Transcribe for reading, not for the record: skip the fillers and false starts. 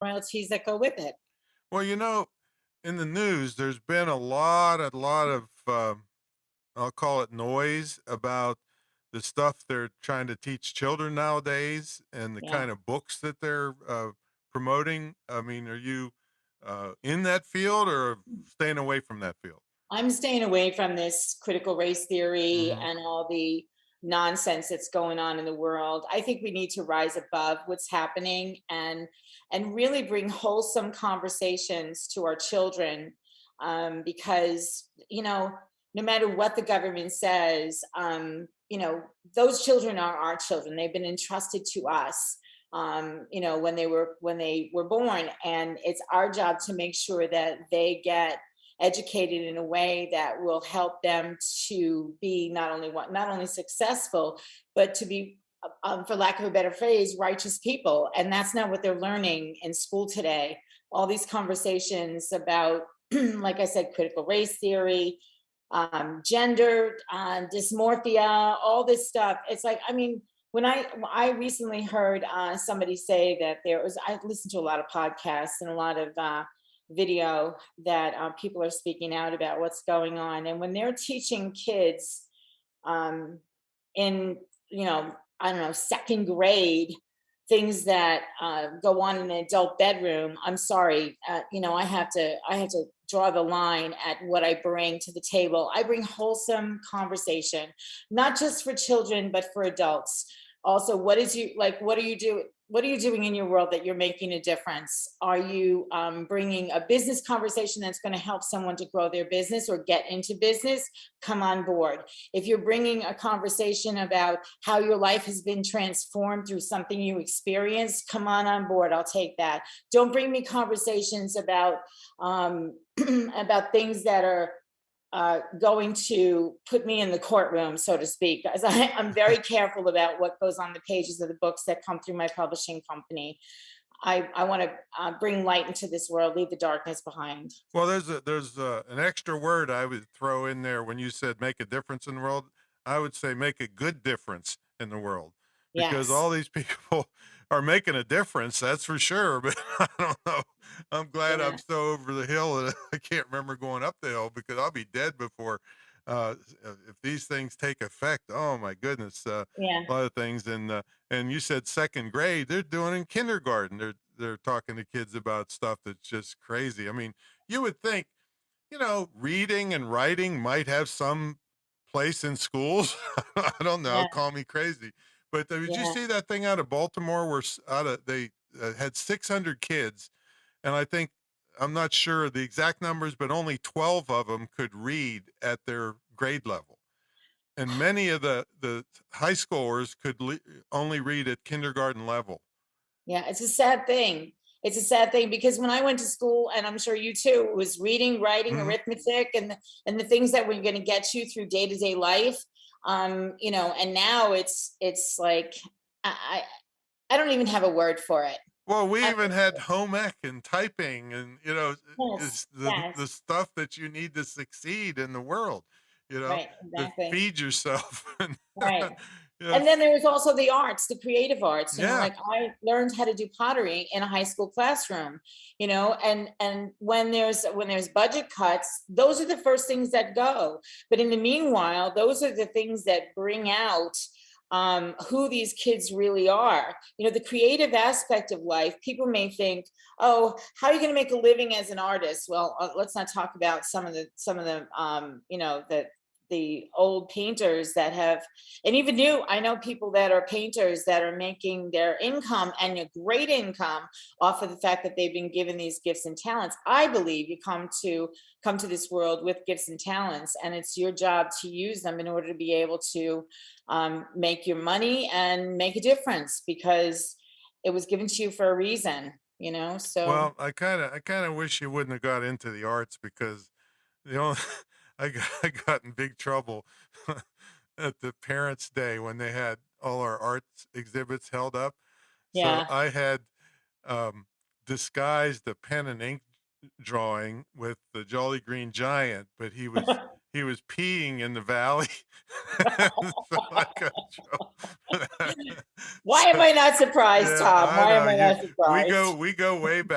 royalties that go with it. Well, in the news, there's been a lot of, I'll call it noise about the stuff they're trying to teach children nowadays and the Yeah. kind of books that they're promoting. I mean, are you in that field or staying away from that field? I'm staying away from this critical race theory Hmm. and all the nonsense that's going on in the world. I think we need to rise above what's happening and really bring wholesome conversations to our children, because no matter what the government says, those children are our children. They've been entrusted to us. When they were born, and it's our job to make sure that they get educated in a way that will help them to be not only successful, but to be, for lack of a better phrase, righteous people. And that's not what they're learning in school today. All these conversations about, like I said, critical race theory, gender dysmorphia, all this stuff. It's like, I mean, when I recently heard somebody say that I listened to a lot of podcasts and a lot of video that people are speaking out about what's going on, and when they're teaching kids um, in I don't know, second grade, things that go on in an adult bedroom. I'm sorry, I have to draw the line at what I bring to the table. I bring wholesome conversation, not just for children but for adults. Also, what are you doing in your world that you're making a difference? Are you bringing a business conversation that's going to help someone to grow their business or get into business? Come on board. If you're bringing a conversation about how your life has been transformed through something you experienced, come on board. I'll take that. Don't bring me conversations about about things that are going to put me in the courtroom, so to speak, because I'm very careful about what goes on the pages of the books that come through my publishing company. I want to bring light into this world, leave the darkness behind. Well, there's an extra word I would throw in there when you said make a difference in the world. I would say make a good difference in the world because Yes. all these people are making a difference, that's for sure. But I don't know. I'm glad I'm Yeah. so over the hill that I can't remember going up the hill because I'll be dead before if these things take effect. Oh my goodness, Yeah. a lot of things. And you said second grade, they're doing in kindergarten. They're talking to kids about stuff that's just crazy. I mean, you would think, reading and writing might have some place in schools. I don't know. Yeah. Call me crazy, but did you Yeah. see that thing out of Baltimore where they had 600 kids, and I think I'm not sure the exact numbers, but only 12 of them could read at their grade level, and many of the high schoolers could only read at kindergarten level. Yeah, it's a sad thing. It's a sad thing because when I went to school, and I'm sure you too, it was reading, writing, Mhm. arithmetic, and the things that were going to get you through day to day life. And now it's like I I don't even have a word for it. Well, we I, even had home ec and typing and, yes, is the yes, stuff that you need to succeed in the world, you know, right, to exactly. feed yourself and, Right. you And then there was also the arts, the creative arts, yeah. like I learned how to do pottery in a high school classroom, and when there's budget cuts, those are the first things that go. But in the meanwhile, those are the things that bring out who these kids really are. The creative aspect of life, people may think, oh, how are you going to make a living as an artist? Well, let's not talk about some of the the old painters that have, and even new, I know people that are painters that are making their income, and a great income, off of the fact that they've been given these gifts and talents. I believe you come to this world with gifts and talents, and it's your job to use them in order to be able to make your money and make a difference, because it was given to you for a reason. So Well, I kinda wish you wouldn't have got into the arts because the only I got in big trouble at the Parents' Day when they had all our arts exhibits held up. So yeah. I had, um, disguised a pen and ink drawing with the Jolly Green Giant, but he was he was peeing in the valley. So I got in trouble. Why am So I not surprised, yeah, Tom? I Why am know I you. not surprised? We go way back.